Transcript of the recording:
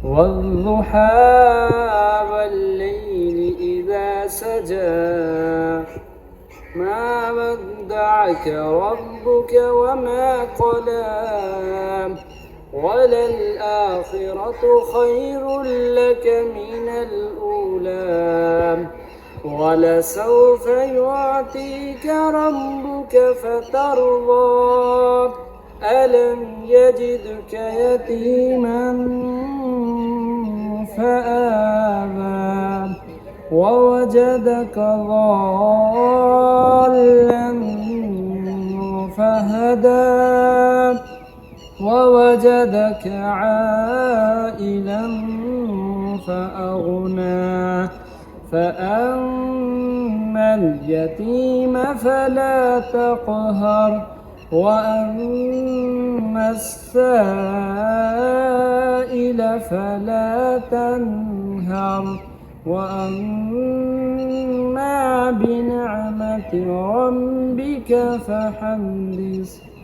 والضحى والليل إذا سجى ما ودعك ربك وما قلى وللآخرة خير لك من الأولى ولسوف يعطيك ربك فترضى ألم يجدك يتيما فآوى ووجدك ضالا فهدى ووجدك عائلا فأغنى فأما اليتيم فلا تقهر وأما السائل فلا تنهر وأما بنعمة ربك فحدث.